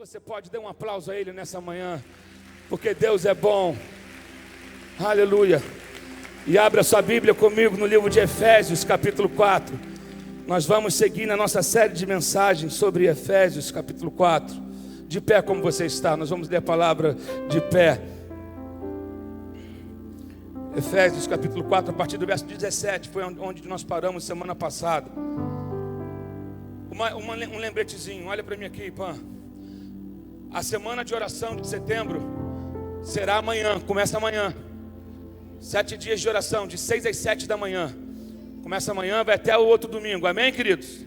Você pode dar um aplauso a Ele nessa manhã, porque Deus é bom. Aleluia. E abra sua Bíblia comigo no livro de Efésios, capítulo 4. Nós vamos seguir na nossa série de mensagens sobre Efésios, capítulo 4. De pé como você está, nós vamos ler a palavra de pé. Efésios, capítulo 4, a partir do verso 17, foi onde nós paramos semana passada. Um lembretezinho, olha para mim aqui, Pan. A semana de oração de setembro será amanhã, começa amanhã. 7 dias de oração, de 6 às 7 da manhã. Começa amanhã, vai até o outro domingo, amém, queridos?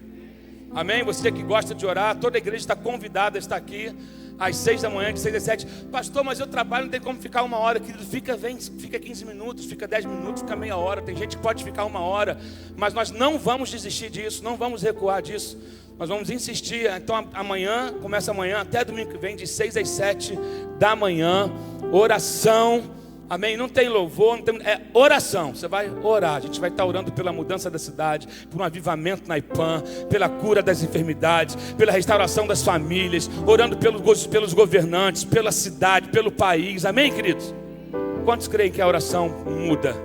Amém? Você que gosta de orar, toda a igreja está convidada a estar aqui às 6 da manhã, de 6 às 7. Pastor, mas eu trabalho, não tem como ficar uma hora, querido. Fica 15 minutos, fica 10 minutos, fica meia hora. Tem gente que pode ficar uma hora, mas nós não vamos desistir disso, não vamos recuar disso. Nós vamos insistir. Então amanhã, começa amanhã, até domingo que vem, de 6 às 7 da manhã, oração. Amém? Não tem louvor, não tem, é oração. Você vai orar. A gente vai estar orando pela mudança da cidade, por um avivamento na IPAM, pela cura das enfermidades, pela restauração das famílias, orando pelos governantes, pela cidade, pelo país. Amém, queridos? Quantos creem que a oração muda?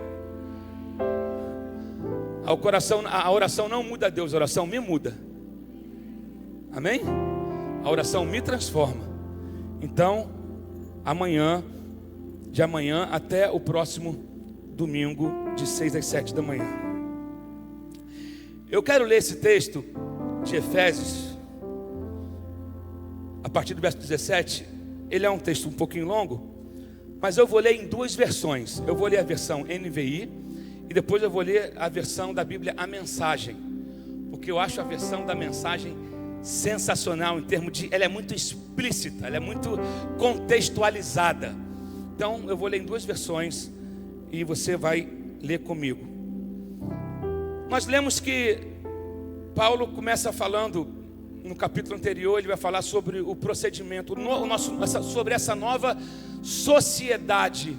A oração não muda a Deus, a oração me muda. Amém? A oração me transforma. Então, de amanhã até o próximo domingo, de 6 às 7 da manhã. Eu quero ler esse texto de Efésios, a partir do verso 17. Ele é um texto um pouquinho longo, mas eu vou ler em duas versões. Eu vou ler a versão NVI e depois eu vou ler a versão da Bíblia, a Mensagem, porque eu acho a versão da Mensagem sensacional em termos de, ela é muito explícita, ela é muito contextualizada. Então eu vou ler em duas versões e você vai ler comigo. Nós lemos que Paulo começa falando no capítulo anterior, ele vai falar sobre o procedimento, sobre essa nova sociedade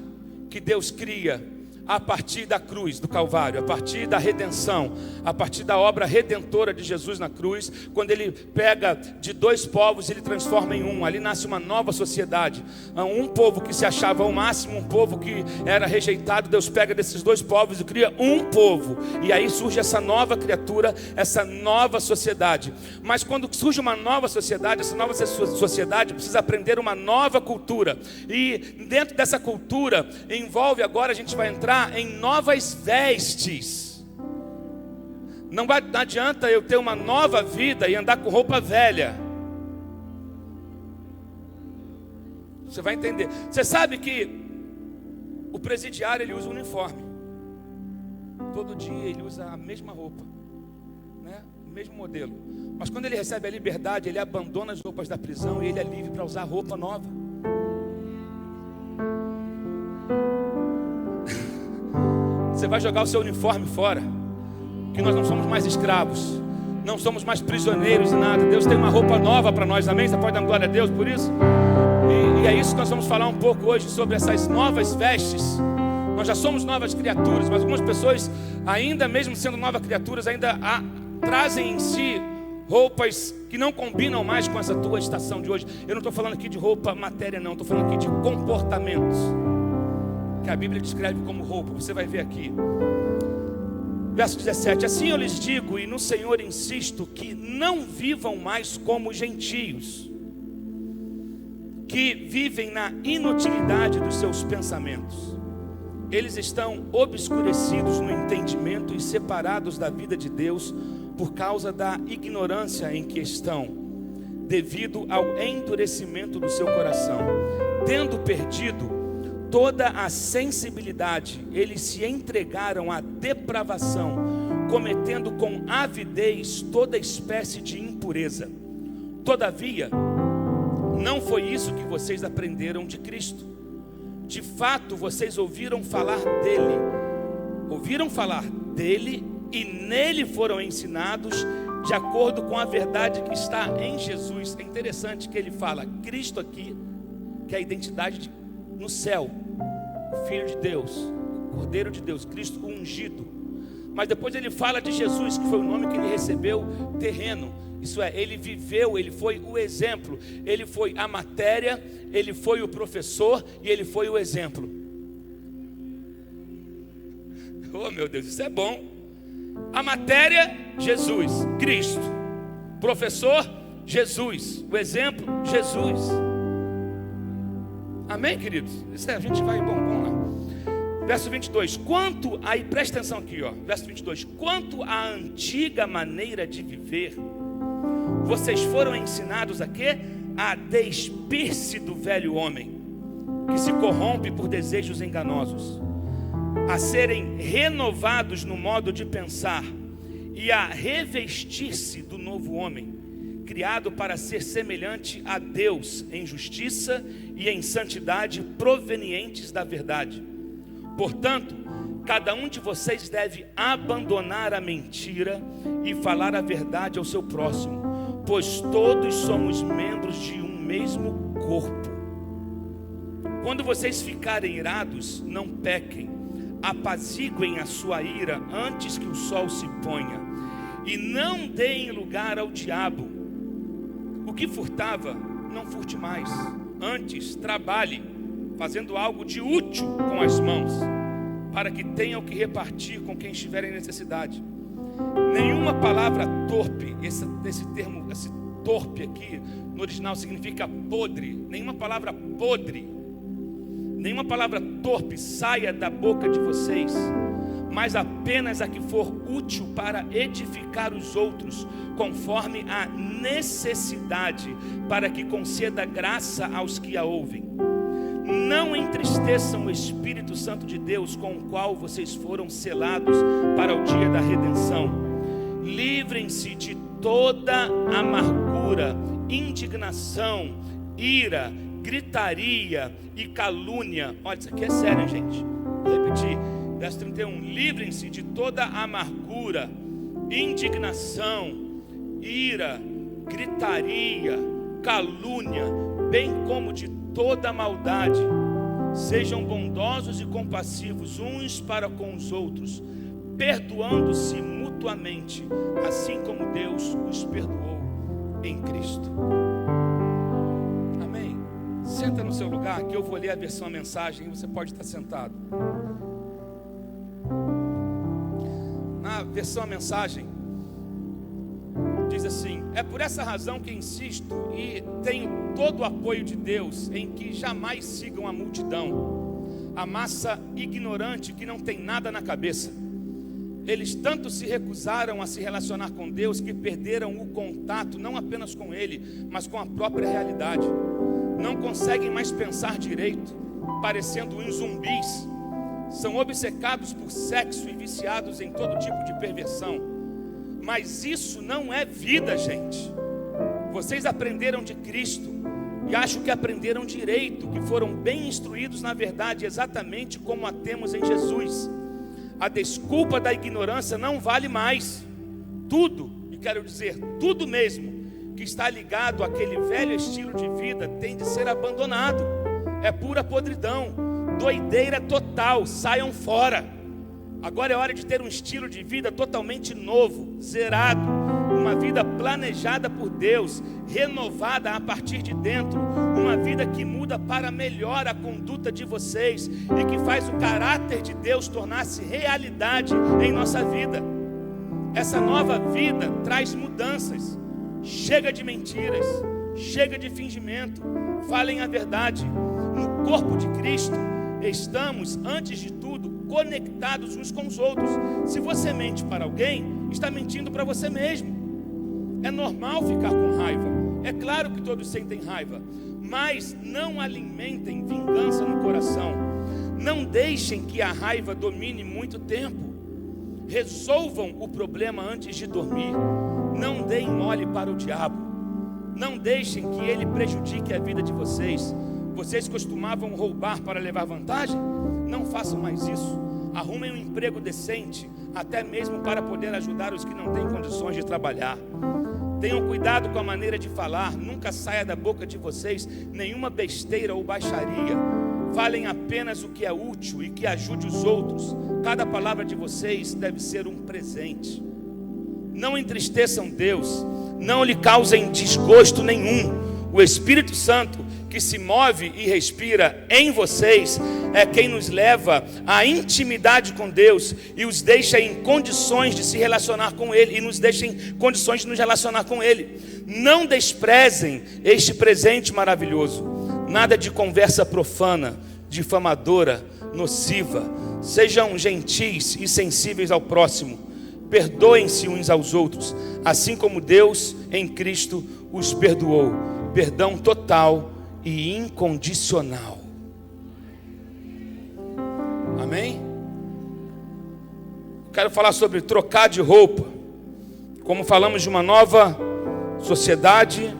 que Deus cria a partir da cruz, do Calvário, a partir da redenção, a partir da obra redentora de Jesus na cruz. Quando ele pega de dois povos, ele transforma em um. Ali nasce uma nova sociedade. Um povo que se achava o máximo, um povo que era rejeitado. Deus pega desses dois povos e cria um povo. E aí surge essa nova criatura, essa nova sociedade. Mas quando surge uma nova sociedade, essa nova sociedade precisa aprender uma nova cultura. E dentro dessa cultura envolve, agora a gente vai entrar em novas vestes. Não adianta eu ter uma nova vida e andar com roupa velha. Você vai entender. Você sabe que o presidiário, ele usa uniforme. Todo dia ele usa a mesma roupa, né? O mesmo modelo. Mas quando ele recebe a liberdade, ele abandona as roupas da prisão e ele é livre para usar roupa nova. Você vai jogar o seu uniforme fora, que nós não somos mais escravos, não somos mais prisioneiros de nada. Deus tem uma roupa nova para nós, amém? Você pode dar glória a Deus por isso? E é isso que nós vamos falar um pouco hoje, sobre essas novas vestes. Nós já somos novas criaturas, mas algumas pessoas, ainda mesmo sendo novas criaturas, ainda trazem em si roupas que não combinam mais com essa tua estação de hoje. Eu não estou falando aqui de roupa, matéria não, estou falando aqui de comportamentos que a Bíblia descreve como roupa. Você vai ver aqui, verso 17: assim eu lhes digo, e no Senhor insisto, que não vivam mais como gentios, que vivem na inutilidade dos seus pensamentos. Eles estão obscurecidos no entendimento e separados da vida de Deus por causa da ignorância em que estão, devido ao endurecimento do seu coração. Tendo perdido toda a sensibilidade, eles se entregaram à depravação, cometendo com avidez toda espécie de impureza. Todavia, não foi isso que vocês aprenderam de Cristo. De fato, vocês ouviram falar dele e nele foram ensinados de acordo com a verdade que está em Jesus. É interessante que ele fala Cristo aqui, que é a identidade no céu, o Filho de Deus, o Cordeiro de Deus, Cristo ungido. Mas depois ele fala de Jesus, que foi o nome que ele recebeu terreno. Isso é, ele viveu, ele foi o exemplo. Ele foi a matéria, ele foi o professor e ele foi o exemplo. Oh meu Deus, isso é bom. A matéria, Jesus, Cristo. Professor, Jesus. O exemplo, Jesus. Amém, queridos? Isso é, a gente vai, vamos lá. Verso 22, aí presta atenção aqui, ó, verso 22, quanto à antiga maneira de viver, vocês foram ensinados a quê? A despir-se do velho homem, que se corrompe por desejos enganosos, a serem renovados no modo de pensar, e a revestir-se do novo homem, criado para ser semelhante a Deus em justiça e em santidade provenientes da verdade. Portanto, cada um de vocês deve abandonar a mentira e falar a verdade ao seu próximo, pois todos somos membros de um mesmo corpo. Quando vocês ficarem irados, não pequem, apaziguem a sua ira antes que o sol se ponha, e não deem lugar ao diabo. O que furtava, não furte mais, antes trabalhe, fazendo algo de útil com as mãos, para que tenha o que repartir com quem estiver em necessidade. Nenhuma palavra torpe, esse termo, esse torpe aqui, no original significa podre. Nenhuma palavra podre, nenhuma palavra torpe saia da boca de vocês, mas apenas a que for útil para edificar os outros, conforme a necessidade, para que conceda graça aos que a ouvem. Não entristeçam o Espírito Santo de Deus, com o qual vocês foram selados para o dia da redenção. Livrem-se de toda amargura, indignação, ira, gritaria e calúnia. Olha, isso aqui é sério, gente. Vou repetir, verso 31. Livrem-se de toda amargura, indignação, ira, gritaria, calúnia, bem como de toda maldade. Sejam bondosos e compassivos uns para com os outros, perdoando-se mutuamente, assim como Deus os perdoou em Cristo. Amém? Senta no seu lugar que eu vou ler a versão a mensagem e você pode estar sentado. Na versão a mensagem diz assim: é por essa razão que insisto e tenho todo o apoio de Deus em que jamais sigam a multidão, a massa ignorante que não tem nada na cabeça. Eles tanto se recusaram a se relacionar com Deus que perderam o contato não apenas com Ele, mas com a própria realidade. Não conseguem mais pensar direito, parecendo uns zumbis. São obcecados por sexo e viciados em todo tipo de perversão. Mas isso não é vida, gente. Vocês aprenderam de Cristo e acho que aprenderam direito, que foram bem instruídos na verdade, exatamente como a temos em Jesus. A desculpa da ignorância não vale mais. Tudo, e quero dizer, tudo mesmo, que está ligado àquele velho estilo de vida tem de ser abandonado. É pura podridão, doideira total, saiam fora. Agora é hora de ter um estilo de vida totalmente novo, zerado, uma vida planejada por Deus, renovada a partir de dentro, uma vida que muda para melhor a conduta de vocês e que faz o caráter de Deus tornar-se realidade em nossa vida. Essa nova vida traz mudanças. Chega de mentiras, chega de fingimento, falem a verdade. No corpo de Cristo estamos, antes de tudo, conectados uns com os outros. Se você mente para alguém, está mentindo para você mesmo. É normal ficar com raiva. É claro que todos sentem raiva, mas não alimentem vingança no coração. Não deixem que a raiva domine muito tempo. Resolvam o problema antes de dormir. Não deem mole para o diabo. Não deixem que ele prejudique a vida de vocês. Vocês costumavam roubar para levar vantagem? Não façam mais isso. Arrumem um emprego decente, até mesmo para poder ajudar os que não têm condições de trabalhar. Tenham cuidado com a maneira de falar. Nunca saia da boca de vocês nenhuma besteira ou baixaria. Falem apenas o que é útil e que ajude os outros. Cada palavra de vocês deve ser um presente. Não entristeçam Deus. não lhe causem desgosto nenhum. O Espírito Santo que se move e respira em vocês é quem nos leva à intimidade com Deus e os deixa em condições de se relacionar com Ele, e nos deixa em condições de nos relacionar com Ele. Não desprezem este presente maravilhoso. Nada de conversa profana, difamadora, nociva. Sejam gentis e sensíveis ao próximo. Perdoem-se uns aos outros, assim como Deus em Cristo os perdoou. Perdão total e incondicional. Amém? Quero falar sobre trocar de roupa. Como falamos de uma nova sociedade,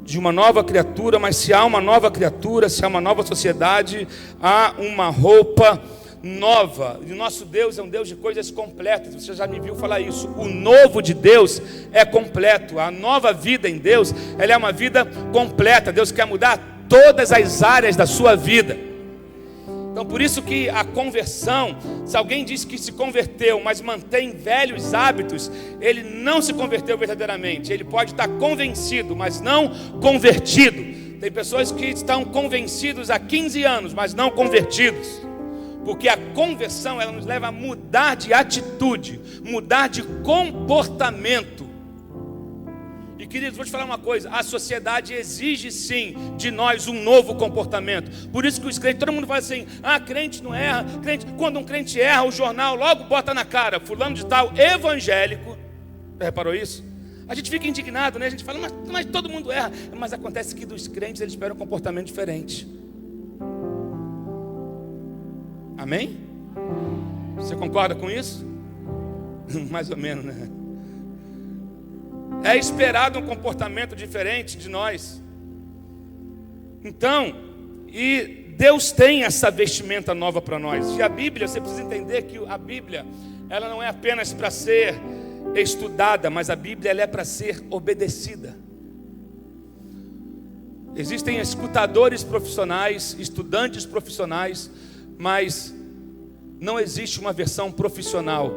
de uma nova criatura, mas se há uma nova criatura, se há uma nova sociedade, há uma roupa nova. E o nosso Deus é um Deus de coisas completas. Você já me viu falar isso. O novo de Deus é completo. A nova vida em Deus, ela é uma vida completa. Deus quer mudar todas as áreas da sua vida. Então por isso que a conversão, se alguém diz que se converteu, mas mantém velhos hábitos, ele não se converteu verdadeiramente. Ele pode estar convencido, mas não convertido. Tem pessoas que estão convencidos há 15 anos, mas não convertidos. Porque a conversão, ela nos leva a mudar de atitude, mudar de comportamento. E queridos, vou te falar uma coisa: a sociedade exige sim de nós um novo comportamento. Por isso que os crentes, todo mundo fala assim: crente não erra, crente, quando um crente erra, o jornal logo bota na cara, fulano de tal, evangélico. Já reparou isso? A gente fica indignado, né? A gente fala, mas todo mundo erra. Mas acontece que dos crentes eles esperam um comportamento diferente. Amém? Você concorda com isso? Mais ou menos, né? É esperado um comportamento diferente de nós. Então, e Deus tem essa vestimenta nova para nós. E a Bíblia, você precisa entender que a Bíblia, ela não é apenas para ser estudada, mas a Bíblia ela é para ser obedecida. Existem escutadores profissionais, estudantes profissionais, mas não existe uma versão profissional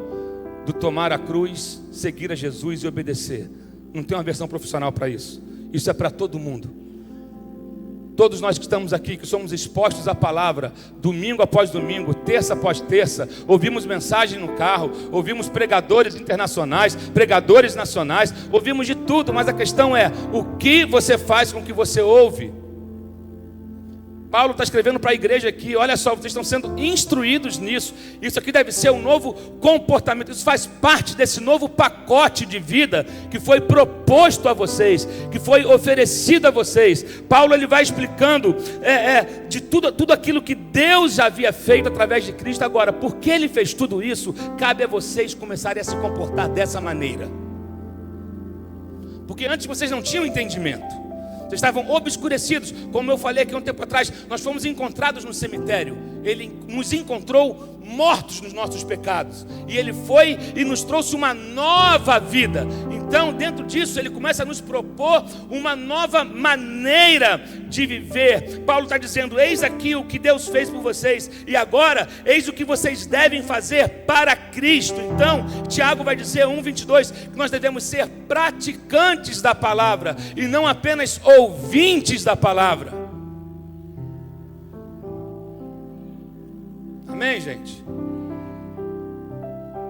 do tomar a cruz, seguir a Jesus e obedecer. Não tem uma versão profissional para isso. Isso é para todo mundo. Todos nós que estamos aqui, que somos expostos à palavra, domingo após domingo, terça após terça, ouvimos mensagem no carro, ouvimos pregadores internacionais, pregadores nacionais, ouvimos de tudo, mas a questão é, o que você faz com o que você ouve? Paulo está escrevendo para a igreja aqui, olha só, vocês estão sendo instruídos nisso. Isso aqui deve ser um novo comportamento. Isso faz parte desse novo pacote de vida que foi proposto a vocês, que foi oferecido a vocês. Paulo ele vai explicando de tudo aquilo que Deus já havia feito através de Cristo. Agora, porque Ele fez tudo isso, cabe a vocês começarem a se comportar dessa maneira. Porque antes vocês não tinham entendimento. Vocês estavam obscurecidos. Como eu falei aqui um tempo atrás, nós fomos encontrados no cemitério. Ele nos encontrou mortos nos nossos pecados. E Ele foi e nos trouxe uma nova vida. Então, dentro disso, Ele começa a nos propor uma nova maneira de viver. Paulo está dizendo, eis aqui o que Deus fez por vocês. E agora, eis o que vocês devem fazer para Cristo. Então, Tiago vai dizer, 1:22, que nós devemos ser praticantes da palavra e não apenas ouvintes da palavra. Amém, gente?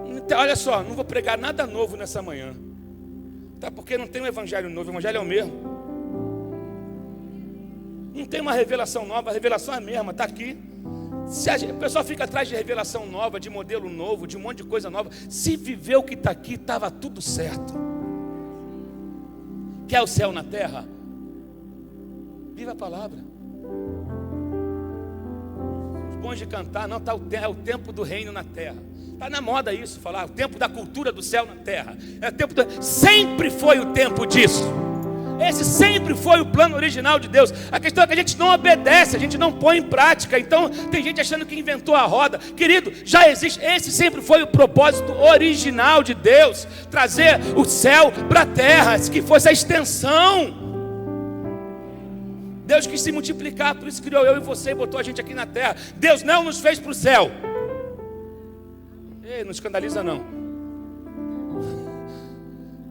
Então, olha só, não vou pregar nada novo nessa manhã. Tá? Porque não tem um evangelho novo, o evangelho é o mesmo. Não tem uma revelação nova, a revelação é a mesma, está aqui. Se o pessoal fica atrás de revelação nova, de modelo novo, de um monte de coisa nova, se viver o que está aqui, estava tudo certo. Quer o céu na terra? Viva a palavra. Bons de cantar, não, é o tempo do reino na terra. Está na moda isso, falar o tempo da cultura do céu na terra. É o tempo sempre foi o tempo disso. Esse sempre foi o plano original de Deus. A questão é que a gente não obedece, a gente não põe em prática. Então tem gente achando que inventou a roda. Querido, já existe. Esse sempre foi o propósito original de Deus, trazer o céu para a terra, que fosse a extensão. Deus quis se multiplicar, por isso criou eu e você e botou a gente aqui na terra. Deus não nos fez para o céu. Ei, não escandaliza não.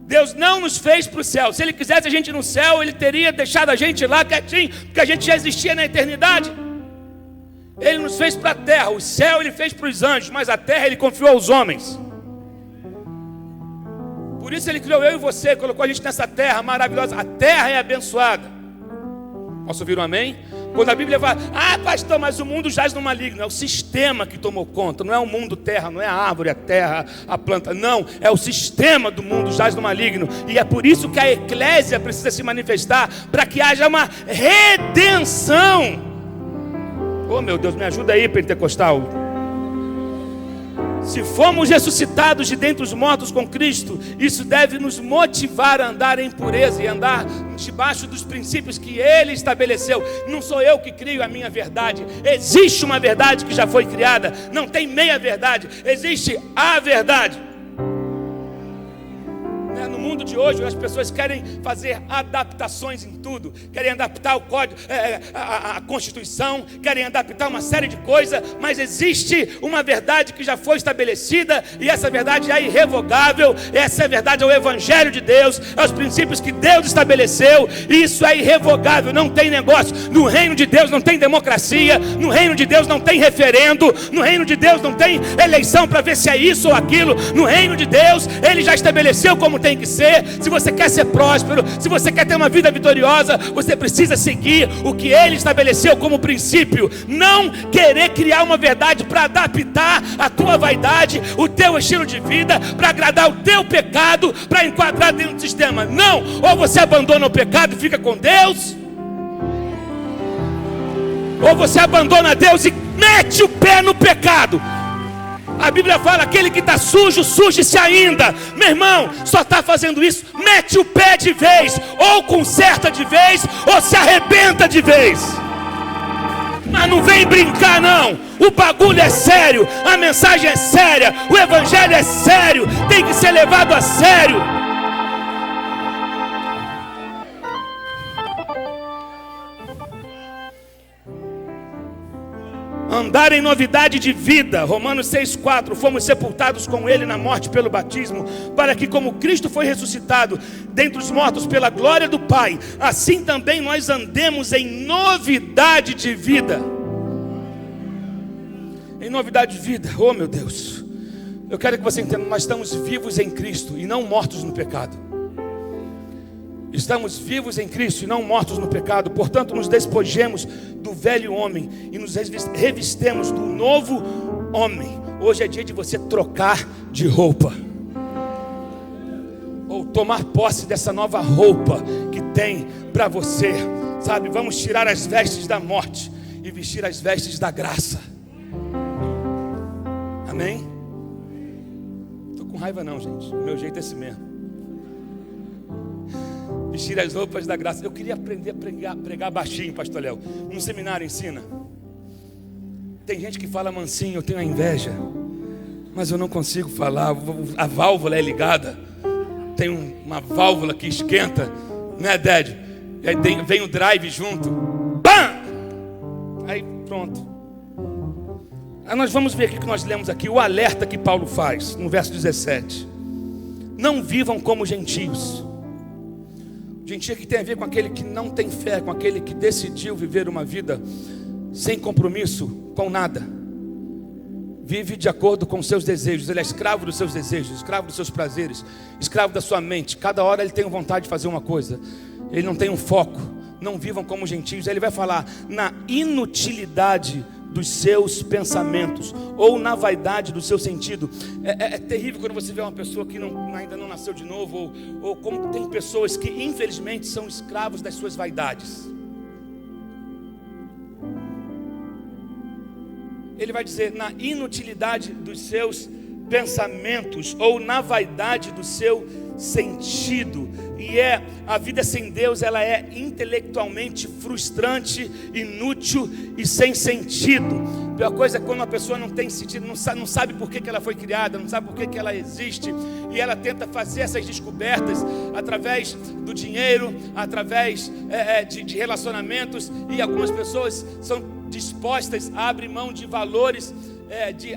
Deus não nos fez para o céu. Se Ele quisesse a gente no céu, Ele teria deixado a gente lá quietinho, porque a gente já existia na eternidade. Ele nos fez para a terra. O céu Ele fez para os anjos, mas a terra Ele confiou aos homens. Por isso Ele criou eu e você, colocou a gente nessa terra maravilhosa. A terra é abençoada. Posso ouvir um amém? Quando a Bíblia fala, pastor, mas o mundo jaz no maligno. É o sistema que tomou conta. Não é o mundo terra, não é a árvore, a terra, a planta. Não, é o sistema do mundo jaz no maligno. E é por isso que a eclésia precisa se manifestar, para que haja uma redenção. Oh meu Deus, me ajuda aí, pentecostal. Se fomos ressuscitados de dentre os mortos com Cristo, isso deve nos motivar a andar em pureza e andar debaixo dos princípios que Ele estabeleceu. Não sou eu que crio a minha verdade. Existe uma verdade que já foi criada. Não tem meia verdade. Existe a verdade. No mundo de hoje, as pessoas querem fazer adaptações em tudo. Querem adaptar o código, a Constituição. Querem adaptar uma série de coisas. Mas existe uma verdade que já foi estabelecida. E essa verdade é irrevogável. Essa verdade é o Evangelho de Deus. É os princípios que Deus estabeleceu. E isso é irrevogável, não tem negócio. No reino de Deus não tem democracia. No reino de Deus não tem referendo. No reino de Deus não tem eleição para ver se é isso ou aquilo. No reino de Deus, Ele já estabeleceu como tem que ser. Se você quer ser próspero, se você quer ter uma vida vitoriosa, você precisa seguir o que Ele estabeleceu como princípio. Não querer criar uma verdade para adaptar a tua vaidade, o teu estilo de vida, para agradar o teu pecado, para enquadrar dentro do sistema. Não, ou você abandona o pecado e fica com Deus, ou você abandona Deus e mete o pé no pecado. A Bíblia fala, aquele que está sujo, suje-se ainda. Meu irmão, só está fazendo isso, mete o pé de vez. Ou conserta de vez, ou se arrebenta de vez. Mas não vem brincar não. O bagulho é sério, a mensagem é séria, o Evangelho é sério, tem que ser levado a sério. Andar em novidade de vida. Romanos 6,4. Fomos sepultados com Ele na morte pelo batismo, para que como Cristo foi ressuscitado dentre os mortos pela glória do Pai, assim também nós andemos em novidade de vida. Em novidade de vida. Oh meu Deus, eu quero que você entenda, nós estamos vivos em Cristo e não mortos no pecado. Estamos vivos em Cristo e não mortos no pecado. Portanto, nos despojemos do velho homem e nos revistemos do novo homem. Hoje é dia de você trocar de roupa, ou tomar posse dessa nova roupa que tem para você. Sabe, vamos tirar as vestes da morte e vestir as vestes da graça. Amém? Estou com raiva não, gente. O meu jeito é esse mesmo. Vestir as roupas da graça. Eu queria aprender a pregar baixinho, pastor Léo. No seminário ensina. Tem gente que fala mansinho, eu tenho a inveja, mas eu não consigo falar. A válvula é ligada. Tem uma válvula que esquenta, né, Dad? E aí vem o drive junto. Bam! Aí pronto. Aí nós vamos ver o que nós lemos aqui, o alerta que Paulo faz no verso 17. Não vivam como gentios. Gentio que tem a ver com aquele que não tem fé, com aquele que decidiu viver uma vida sem compromisso com nada. Vive de acordo com os seus desejos. Ele é escravo dos seus desejos, escravo dos seus prazeres, escravo da sua mente. Cada hora ele tem vontade de fazer uma coisa. Ele não tem um foco. Não vivam como gentios. Ele vai falar na inutilidade dos seus pensamentos, ou na vaidade do seu sentido. É terrível quando você vê uma pessoa que ainda não nasceu de novo, ou como tem pessoas que infelizmente são escravos das suas vaidades. Ele vai dizer na inutilidade dos seus pensamentos, ou na vaidade do seu sentido. E a vida sem Deus, ela é intelectualmente frustrante, inútil e sem sentido. A pior coisa é quando uma pessoa não tem sentido, não sabe por que ela foi criada, não sabe por que ela existe, e ela tenta fazer essas descobertas através do dinheiro, através de relacionamentos, e algumas pessoas são dispostas a abrir mão de valores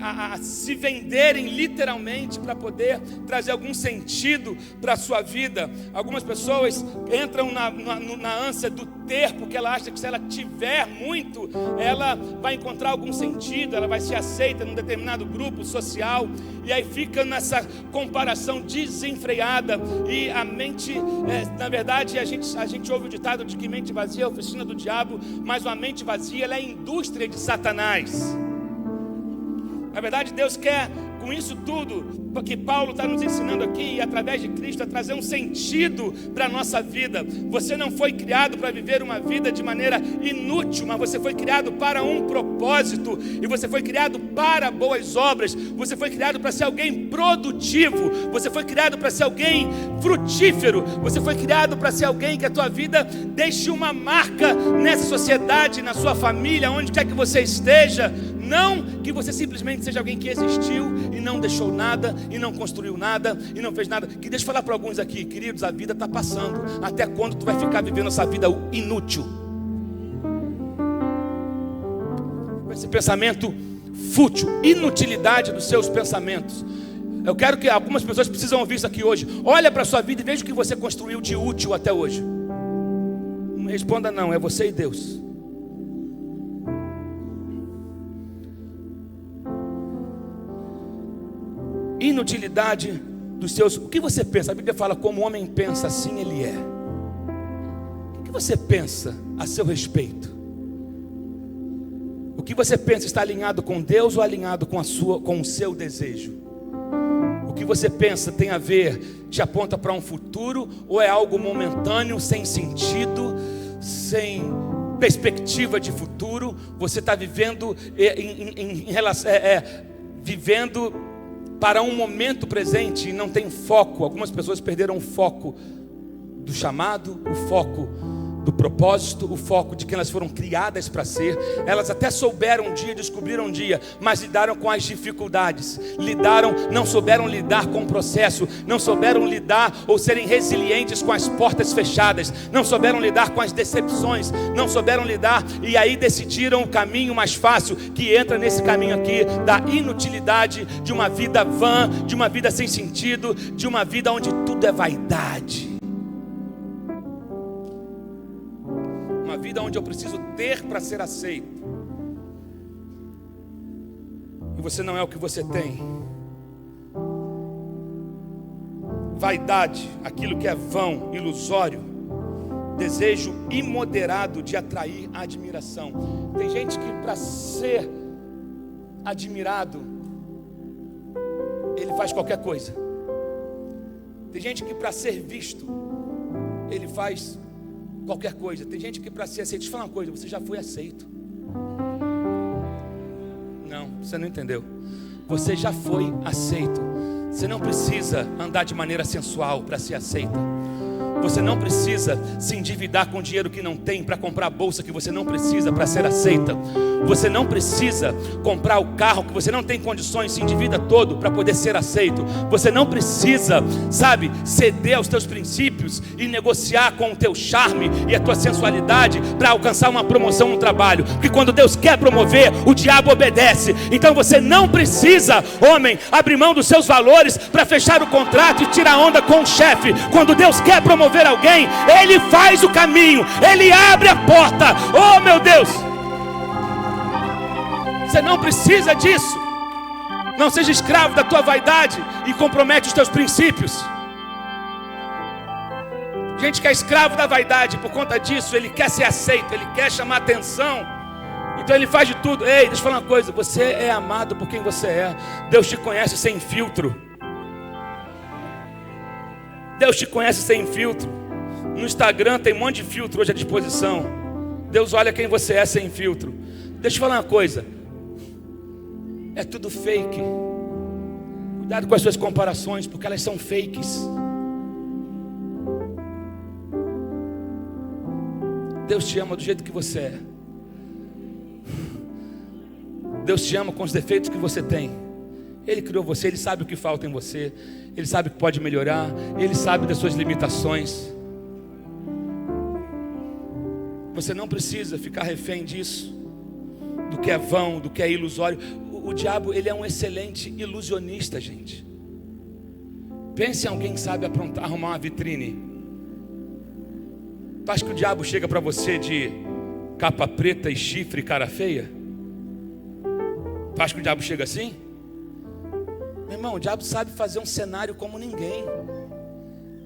a se venderem literalmente para poder trazer algum sentido para a sua vida. Algumas pessoas entram na ânsia do ter, porque ela acha que se ela tiver muito, ela vai encontrar algum sentido, ela vai ser aceita num determinado grupo social, e aí fica nessa comparação desenfreada, e a mente, na verdade, a gente ouve o ditado de que mente vazia é a oficina do diabo, mas uma mente vazia, ela é a indústria de Satanás. Na verdade, Deus quer, com isso tudo que Paulo está nos ensinando aqui, através de Cristo, a trazer um sentido para a nossa vida. Você não foi criado para viver uma vida de maneira inútil, mas você foi criado para um propósito, e você foi criado para boas obras. Você foi criado para ser alguém produtivo, você foi criado para ser alguém frutífero, você foi criado para ser alguém que a tua vida deixe uma marca nessa sociedade, na sua família, onde quer que você esteja. Não que você simplesmente seja alguém que existiu e não deixou nada, e não construiu nada, e não fez nada. Que deixa eu falar para alguns aqui, queridos, a vida está passando. Até quando tu vai ficar vivendo essa vida inútil? Com esse pensamento fútil, inutilidade dos seus pensamentos. Eu quero que algumas pessoas precisam ouvir isso aqui hoje. Olha para a sua vida e veja o que você construiu de útil até hoje. Não responda não, é você e Deus. Inutilidade dos seus... O que você pensa? A Bíblia fala, como o homem pensa, assim ele é. O que você pensa a seu respeito? O que você pensa está alinhado com Deus ou alinhado com o seu desejo? O que você pensa tem a ver, te aponta para um futuro, ou é algo momentâneo, sem sentido, sem perspectiva de futuro? Você está vivendo vivendo para um momento presente e não tem foco. Algumas pessoas perderam o foco do chamado, o foco do propósito, o foco de quem elas foram criadas para ser. Elas até souberam um dia, descobriram um dia, mas lidaram com as dificuldades, não souberam lidar com o processo, não souberam lidar ou serem resilientes com as portas fechadas, não souberam lidar com as decepções, não souberam lidar, e aí decidiram o caminho mais fácil, que entra nesse caminho aqui da inutilidade, de uma vida vã, de uma vida sem sentido, de uma vida onde tudo é vaidade. Uma vida onde eu preciso ter para ser aceito, e você não é o que você tem. Vaidade, aquilo que é vão, ilusório, desejo imoderado de atrair a admiração. Tem gente que para ser admirado, ele faz qualquer coisa. Tem gente que para ser visto, ele faz qualquer coisa. Tem gente que para ser aceito, deixa eu falar uma coisa, você já foi aceito. Não, você não entendeu. Você já foi aceito. Você não precisa andar de maneira sensual para ser aceita. Você não precisa se endividar com dinheiro que não tem para comprar a bolsa que você não precisa para ser aceita. Você não precisa comprar o carro que você não tem condições, se endivida todo para poder ser aceito. Você não precisa, ceder aos teus princípios e negociar com o teu charme e a tua sensualidade para alcançar uma promoção no trabalho. Porque quando Deus quer promover, o diabo obedece. Então você não precisa, homem, abrir mão dos seus valores para fechar o contrato e tirar onda com o chefe. Quando Deus quer promover alguém, Ele faz o caminho, Ele abre a porta. Oh meu Deus, você não precisa disso. Não seja escravo da tua vaidade e compromete os teus princípios. Gente que é escravo da vaidade, por conta disso ele quer ser aceito, ele quer chamar atenção, então ele faz de tudo. Ei, deixa eu falar uma coisa, você é amado por quem você é. Deus te conhece sem filtro. Deus te conhece sem filtro. No Instagram tem um monte de filtro hoje à disposição. Deus olha quem você é sem filtro. Deixa eu falar uma coisa, é tudo fake. Cuidado com as suas comparações, porque elas são fakes. Deus te ama do jeito que você é. Deus te ama com os defeitos que você tem. Ele criou você, Ele sabe o que falta em você, Ele sabe o que pode melhorar, Ele sabe das suas limitações. Você não precisa ficar refém disso, do que é vão, do que é ilusório. o diabo, ele é um excelente ilusionista, gente. Pense em alguém que sabe arrumar uma vitrine. Tu acha que o diabo chega para você de capa preta e chifre e cara feia? Tu acha que o diabo chega assim? Meu irmão, o diabo sabe fazer um cenário como ninguém.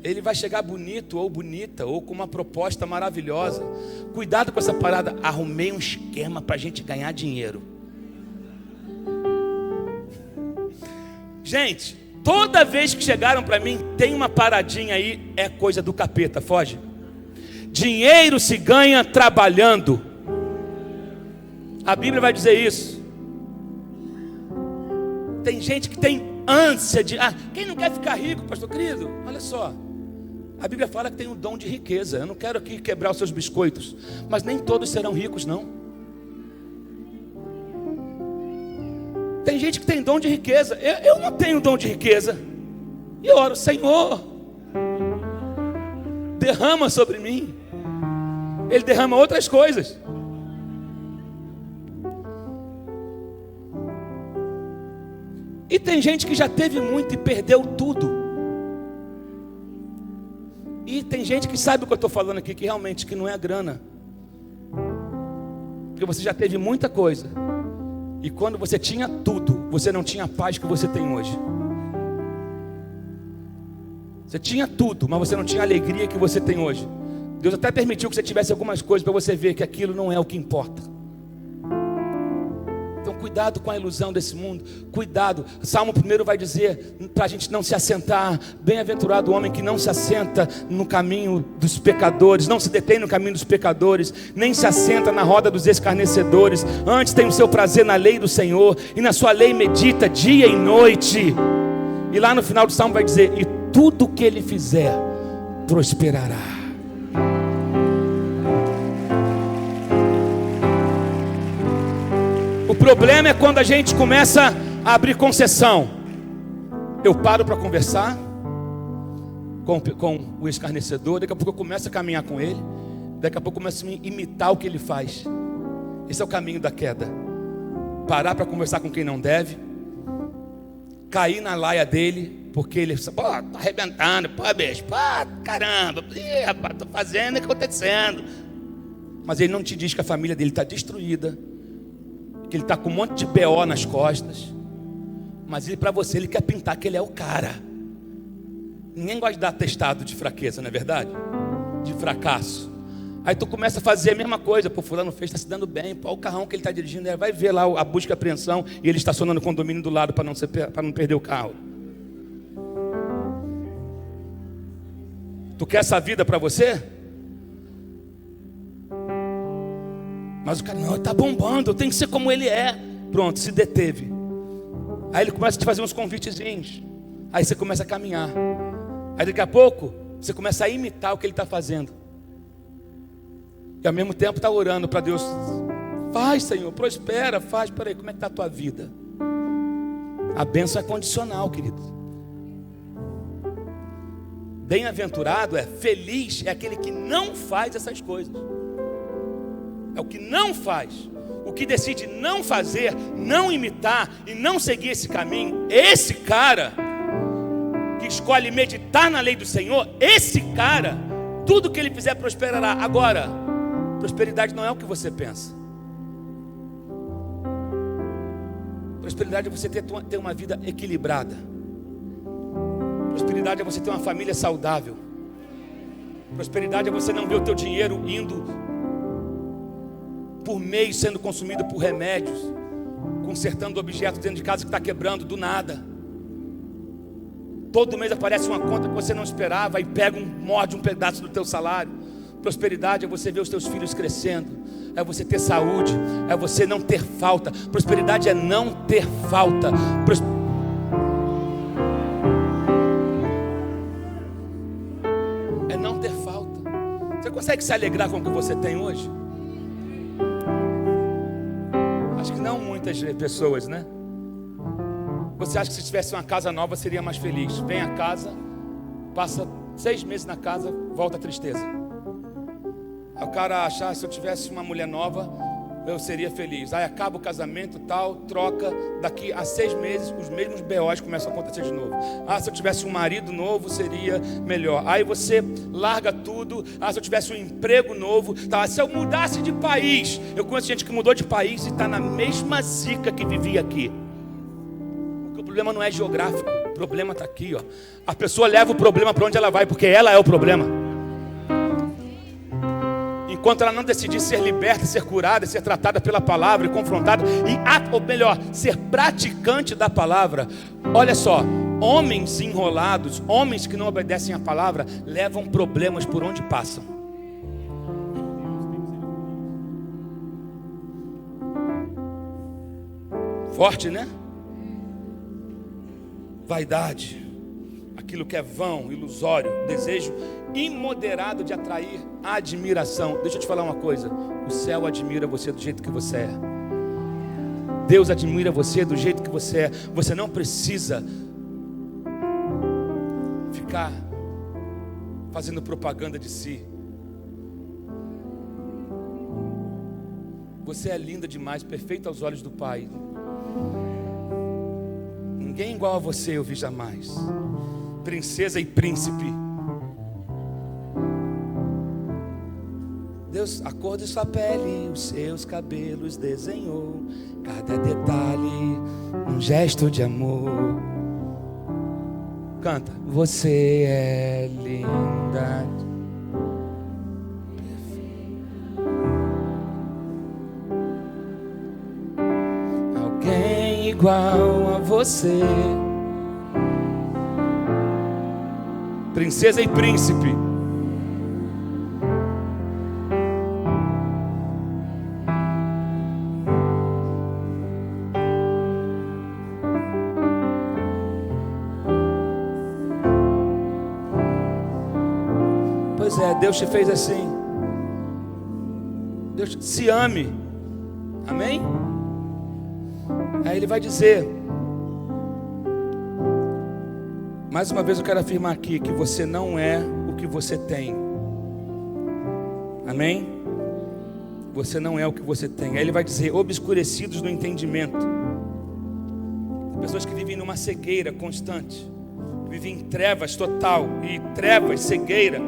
Ele vai chegar bonito ou bonita, ou com uma proposta maravilhosa. Cuidado com essa parada. Arrumei um esquema para a gente ganhar dinheiro. Gente, toda vez que chegaram para mim, tem uma paradinha aí, é coisa do capeta, foge. Dinheiro se ganha trabalhando. A Bíblia vai dizer isso. Tem gente que tem ânsia de... quem não quer ficar rico, pastor querido? Olha só. A Bíblia fala que tem um dom de riqueza. Eu não quero aqui quebrar os seus biscoitos, mas nem todos serão ricos, não. Tem gente que tem dom de riqueza. Eu não tenho dom de riqueza. E oro, Senhor, derrama sobre mim. Ele derrama outras coisas. E tem gente que já teve muito e perdeu tudo. E tem gente que sabe o que eu estou falando aqui, que realmente que não é a grana. Porque você já teve muita coisa. E quando você tinha tudo, você não tinha a paz que você tem hoje. Você tinha tudo, mas você não tinha a alegria que você tem hoje. Deus até permitiu que você tivesse algumas coisas para você ver que aquilo não é o que importa. Então cuidado com a ilusão desse mundo. Cuidado. Salmo 1 vai dizer para a gente não se assentar. Bem-aventurado o homem que não se assenta no caminho dos pecadores, não se detém no caminho dos pecadores, nem se assenta na roda dos escarnecedores. Antes tem o seu prazer na lei do Senhor, e na sua lei medita dia e noite. E lá no final do salmo vai dizer: e tudo que ele fizer prosperará. O problema é quando a gente começa a abrir concessão. Eu paro para conversar com o escarnecedor, daqui a pouco eu começo a caminhar com ele, daqui a pouco eu começo a imitar o que ele faz. Esse é o caminho da queda. Parar para conversar com quem não deve, cair na laia dele, porque ele tá arrebentando, bicho, caramba, rapaz, tô fazendo o que está acontecendo. Mas ele não te diz que a família dele está destruída, que ele está com um monte de BO nas costas, mas ele, para você, ele quer pintar que ele é o cara. Ninguém gosta de dar atestado de fraqueza, não é verdade? De fracasso. Aí tu começa a fazer a mesma coisa. Pô, fulano fez, está se dando bem. Pô, o carrão que ele está dirigindo, vai ver lá a busca e apreensão, e ele estacionando o condomínio do lado para não perder o carro. Tu quer essa vida para você? Mas o cara, não, ele está bombando, eu tenho que ser como ele é. Pronto, se deteve. Aí ele começa a te fazer uns convitezinhos. Aí você começa a caminhar. Aí daqui a pouco, você começa a imitar o que ele está fazendo. E ao mesmo tempo está orando para Deus. Faz, Senhor, prospera, faz. Peraí, como é que está a tua vida? A bênção é condicional, querido. Bem-aventurado feliz é aquele que não faz essas coisas. É o que não faz. O que decide não fazer, não imitar e não seguir esse caminho. Esse cara que escolhe meditar na lei do Senhor, esse cara, tudo que ele fizer prosperará. Agora, prosperidade não é o que você pensa. Prosperidade é você ter uma vida equilibrada. Prosperidade é você ter uma família saudável. Prosperidade é você não ver o teu dinheiro indo por mês sendo consumido por remédios, consertando objetos dentro de casa que está quebrando do nada. Todo mês aparece uma conta que você não esperava e morde um pedaço do teu salário. Prosperidade é você ver os teus filhos crescendo, é você ter saúde, é você não ter falta. Prosperidade é não ter falta. É não ter falta. Você consegue se alegrar com o que você tem hoje? Acho que não muitas pessoas, né? Você acha que se tivesse uma casa nova seria mais feliz? Vem a casa, passa 6 meses na casa, volta a tristeza. Aí o cara acha, se eu tivesse uma mulher nova, eu seria feliz. Aí acaba o casamento, tal, troca, daqui a 6 meses os mesmos BOs começam a acontecer de novo. Se eu tivesse um marido novo seria melhor. Aí você larga tudo. Se eu tivesse um emprego novo, tá? Se eu mudasse de país, eu conheço gente que mudou de país e está na mesma zica que vivia aqui. Porque o problema não é geográfico, o problema está aqui, ó. A pessoa leva o problema para onde ela vai, porque ela é o problema. Enquanto ela não decidir ser liberta, ser curada, ser tratada pela palavra e confrontada, ou melhor, ser praticante da palavra. Olha só, homens enrolados, homens que não obedecem à palavra, levam problemas por onde passam. Forte, né? Vaidade, aquilo que é vão, ilusório, desejo imoderado de atrair admiração. Deixa eu te falar uma coisa: o céu admira você do jeito que você é. Deus admira você do jeito que você é. Você não precisa ficar fazendo propaganda de si. Você é linda demais, perfeita aos olhos do Pai. Ninguém igual a você eu vi jamais. Princesa e príncipe. Deus, a cor de sua pele, os seus cabelos desenhou, cada detalhe, um gesto de amor. Canta. Você é linda. Alguém igual a você. Princesa e príncipe. Pois é, Deus te fez assim. Deus se ame. Amém? Aí ele vai dizer, mais uma vez eu quero afirmar aqui que você não é o que você tem. Amém? Você não é o que você tem. Aí ele vai dizer, obscurecidos no entendimento. Pessoas que vivem numa cegueira constante, vivem em trevas total, e trevas, cegueira,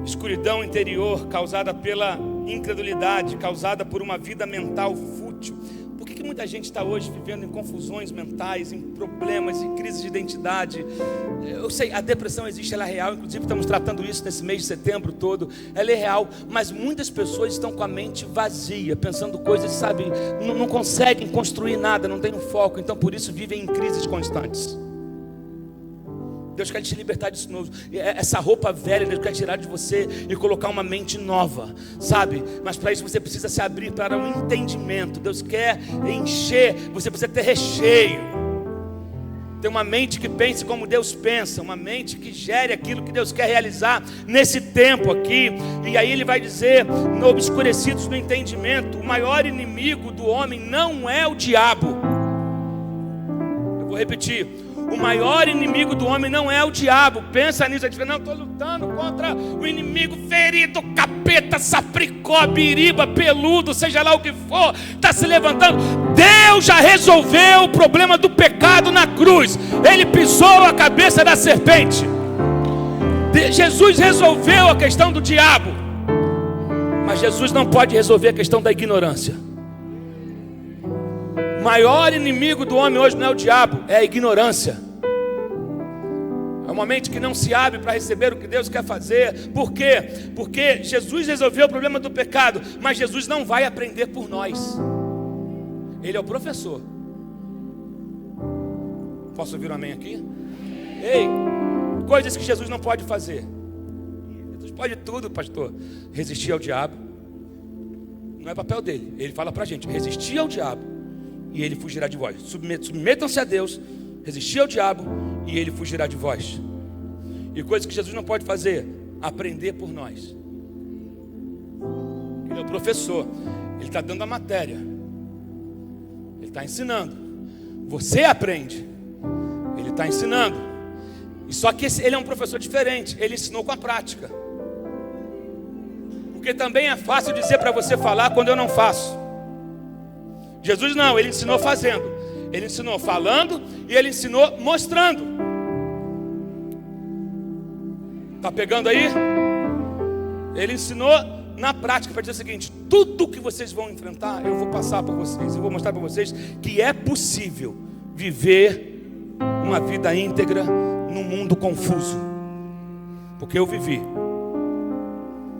escuridão interior causada pela incredulidade, causada por uma vida mental fútil. Por que muita gente está hoje vivendo em confusões mentais, em problemas, em crise de identidade? Eu sei, a depressão existe, ela é real. Inclusive estamos tratando isso nesse mês de setembro todo. Ela é real, mas muitas pessoas estão com a mente vazia, pensando coisas, sabe, não conseguem construir nada, não tem um foco. Então por isso vivem em crises constantes. Deus quer te libertar disso novo. Essa roupa velha Deus quer tirar de você e colocar uma mente nova, sabe? Mas para isso você precisa se abrir para um entendimento. Deus quer encher, você precisa ter recheio. Ter uma mente que pense como Deus pensa, uma mente que gere aquilo que Deus quer realizar nesse tempo aqui. E aí ele vai dizer, obscurecidos no entendimento, o maior inimigo do homem não é o diabo. Eu vou repetir. O maior inimigo do homem não é o diabo. Pensa nisso. A gente fala, não, estou lutando contra o inimigo ferido, capeta, sapricó, biriba, peludo, seja lá o que for, está se levantando. Deus já resolveu o problema do pecado na cruz. Ele pisou a cabeça da serpente. Jesus resolveu a questão do diabo. Mas Jesus não pode resolver a questão da ignorância. O maior inimigo do homem hoje não é o diabo, é a ignorância. É uma mente que não se abre para receber o que Deus quer fazer. Por quê? Porque Jesus resolveu o problema do pecado, mas Jesus não vai aprender por nós. Ele é o professor. Posso ouvir um amém aqui? Ei, coisas que Jesus não pode fazer. Jesus pode tudo, pastor. Resistir ao diabo não é papel dele. Ele fala para a gente, resistir ao diabo e ele fugirá de vós. Submetam-se a Deus, resistir ao diabo e ele fugirá de vós. E coisas que Jesus não pode fazer, aprender por nós. Ele é o professor, ele está dando a matéria, ele está ensinando. Você aprende, ele está ensinando. E só que ele é um professor diferente, ele ensinou com a prática. Porque também é fácil dizer para você falar quando eu não faço. Jesus não, ele ensinou fazendo. Ele ensinou falando e ele ensinou mostrando. Está pegando aí? Ele ensinou na prática para dizer o seguinte: tudo que vocês vão enfrentar, eu vou passar para vocês. Eu vou mostrar para vocês que é possível viver uma vida íntegra num mundo confuso. Porque eu vivi.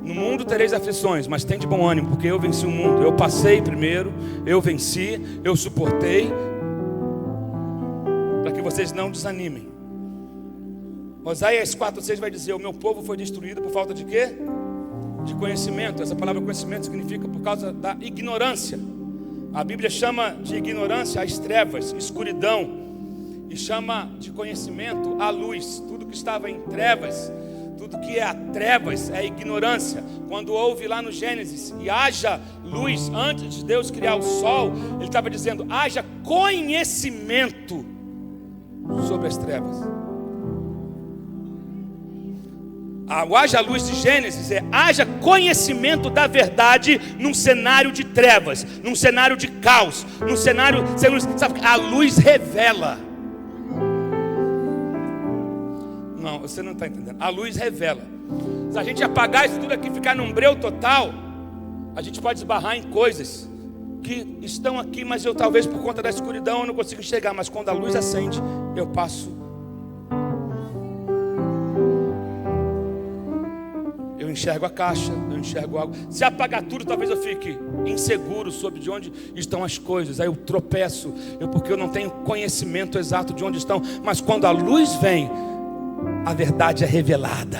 No mundo tereis aflições, mas tem de bom ânimo, porque eu venci o mundo. Eu passei primeiro, eu venci, eu suportei, para que vocês não desanimem. Oséias 4:6 vai dizer: o meu povo foi destruído por falta de quê? De conhecimento. Essa palavra conhecimento significa por causa da ignorância. A Bíblia chama de ignorância as trevas, escuridão, e chama de conhecimento a luz. Tudo que estava em trevas, tudo que é trevas é ignorância. Quando houve lá no Gênesis e haja luz, antes de Deus criar o sol, ele estava dizendo: haja conhecimento sobre as trevas. O haja luz de Gênesis é haja conhecimento da verdade num cenário de trevas, num cenário de caos, num cenário, sabe, a luz revela. Não, você não está entendendo. A luz revela. Se a gente apagar isso tudo aqui, ficar num breu total, a gente pode esbarrar em coisas que estão aqui, mas eu talvez por conta da escuridão eu não consigo enxergar. Mas quando a luz acende, eu passo. Eu enxergo a caixa, eu enxergo algo. Se apagar tudo, talvez eu fique inseguro sobre de onde estão as coisas. Aí eu tropeço, porque eu não tenho conhecimento exato de onde estão. Mas quando a luz vem, a verdade é revelada.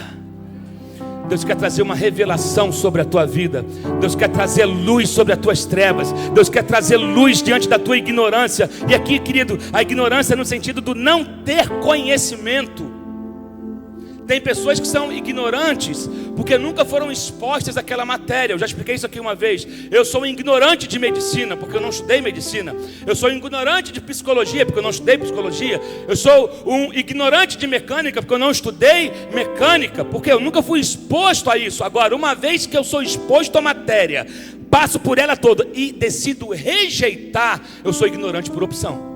Deus quer trazer uma revelação sobre a tua vida. Deus quer trazer luz sobre as tuas trevas. Deus quer trazer luz diante da tua ignorância. E aqui, querido, a ignorância no sentido do não ter conhecimento. Tem pessoas que são ignorantes porque nunca foram expostas àquela matéria. Eu já expliquei isso aqui uma vez. Eu sou um ignorante de medicina porque eu não estudei medicina. Eu sou um ignorante de psicologia porque eu não estudei psicologia. Eu sou um ignorante de mecânica porque eu não estudei mecânica, porque eu nunca fui exposto a isso. Agora, uma vez que eu sou exposto à matéria, passo por ela toda e decido rejeitar, eu sou ignorante por opção.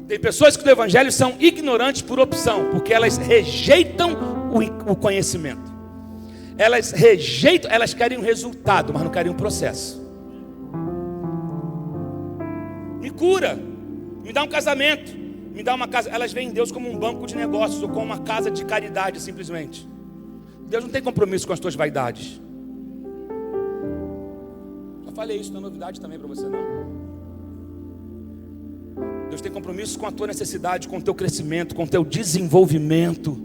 Tem pessoas que do Evangelho são ignorantes por opção, porque elas rejeitam o conhecimento. Elas rejeitam, elas querem um resultado, mas não querem um processo. Me cura, me dá um casamento, me dá uma casa. Elas veem Deus como um banco de negócios ou como uma casa de caridade simplesmente. Deus não tem compromisso com as tuas vaidades. Já falei isso, não é novidade também para você não. Deus tem compromisso com a tua necessidade, com o teu crescimento, com o teu desenvolvimento.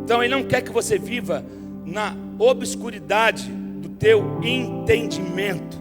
Então Ele não quer que você viva na obscuridade do teu entendimento.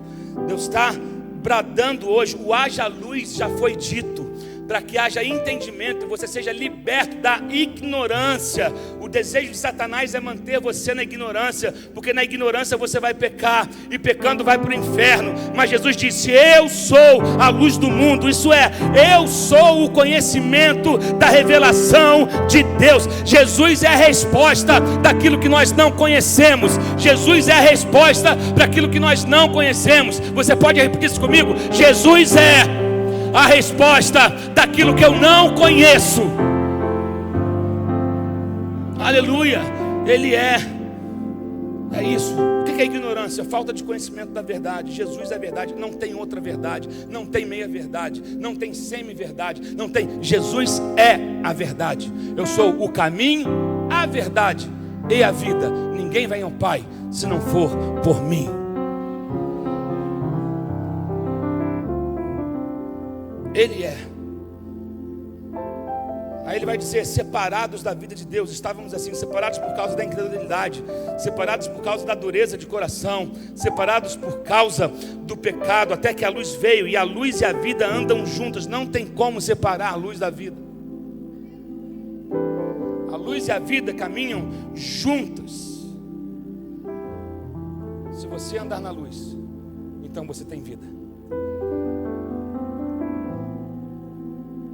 Deus está bradando hoje, o haja luz já foi dito, para que haja entendimento e você seja liberto da ignorância. O desejo de Satanás é manter você na ignorância, porque na ignorância você vai pecar, e pecando vai para o inferno. Mas Jesus disse: eu sou a luz do mundo. Isso é, eu sou o conhecimento da revelação de Deus. Jesus é a resposta daquilo que nós não conhecemos. Jesus é a resposta para aquilo que nós não conhecemos. Você pode repetir isso comigo? Jesus é a resposta daquilo que eu não conheço. Aleluia. Ele é isso. O que é ignorância? Falta de conhecimento da verdade. Jesus é a verdade, não tem outra verdade, não tem meia verdade, não tem semi-verdade, não tem. Jesus é a verdade. Eu sou o caminho, a verdade e a vida. Ninguém vai ao Pai se não for por mim. Ele é. Aí ele vai dizer: separados da vida de Deus. Estávamos assim, separados por causa da incredulidade, separados por causa da dureza de coração, separados por causa do pecado, até que a luz veio. E a luz e a vida andam juntas. Não tem como separar a luz da vida. A luz e a vida caminham juntas. Se você andar na luz, então você tem vida.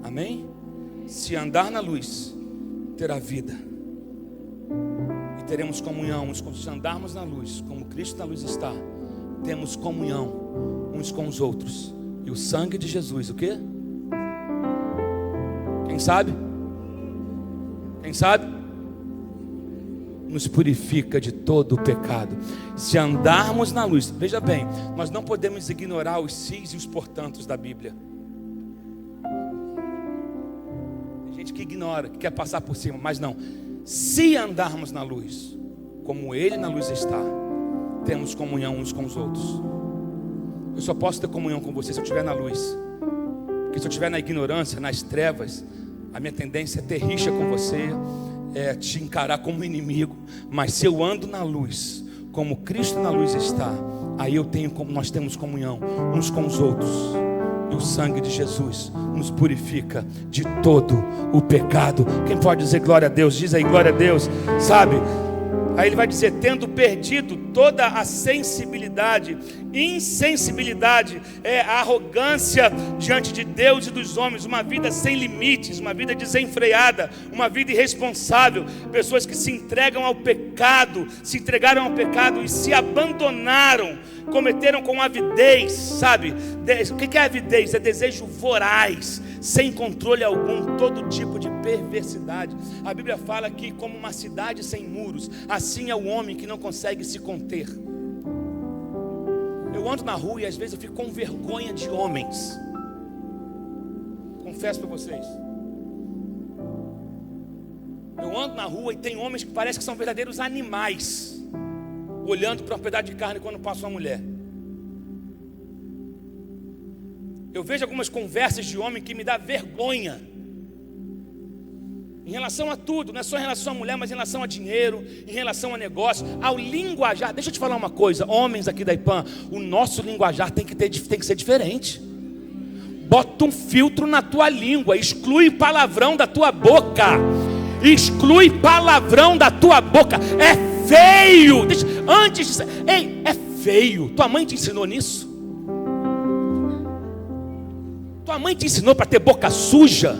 Amém? Se andar na luz, terá vida. E teremos comunhão uns com os outros. Se andarmos na luz, como Cristo na luz está, temos comunhão uns com os outros. E o sangue de Jesus, o quê? Quem sabe? Quem sabe? Nos purifica de todo o pecado. Se andarmos na luz, veja bem, nós não podemos ignorar os sis e os portantos da Bíblia. Tem gente que ignora, que quer passar por cima, mas não. Se andarmos na luz, como Ele na luz está, temos comunhão uns com os outros. Eu só posso ter comunhão com você se eu estiver na luz. Porque se eu estiver na ignorância, nas trevas, a minha tendência é ter rixa com você, é te encarar como inimigo. Mas se eu ando na luz, como Cristo na luz está, aí nós temos comunhão uns com os outros. E o sangue de Jesus nos purifica de todo o pecado. Quem pode dizer glória a Deus? Diz aí glória a Deus. Sabe? Aí ele vai dizer, tendo perdido toda a sensibilidade. Insensibilidade é a arrogância diante de Deus e dos homens. Uma vida sem limites, uma vida desenfreada, uma vida irresponsável. Pessoas que se entregam ao pecado, se entregaram ao pecado e se abandonaram, cometeram com avidez, sabe? O que é avidez? É desejo voraz, sem controle algum, todo tipo de perversidade. A Bíblia fala que como uma cidade sem muros, assim é o homem que não consegue se conter. Eu ando na rua e às vezes eu fico com vergonha de homens. Confesso para vocês. Eu ando na rua e tem homens que parecem que são verdadeiros animais, olhando para um pedaço de carne quando passa uma mulher. Eu vejo algumas conversas de homem que me dá vergonha. Em relação a tudo, não é só em relação a mulher, mas em relação a dinheiro, em relação a negócio, ao linguajar. Deixa eu te falar uma coisa, homens aqui da IPAM, o nosso linguajar tem que ser diferente. Bota um filtro na tua língua, exclui palavrão da tua boca. Exclui palavrão da tua boca. É feio. Ei, é feio. Tua mãe te ensinou nisso? Tua mãe te ensinou para ter boca suja?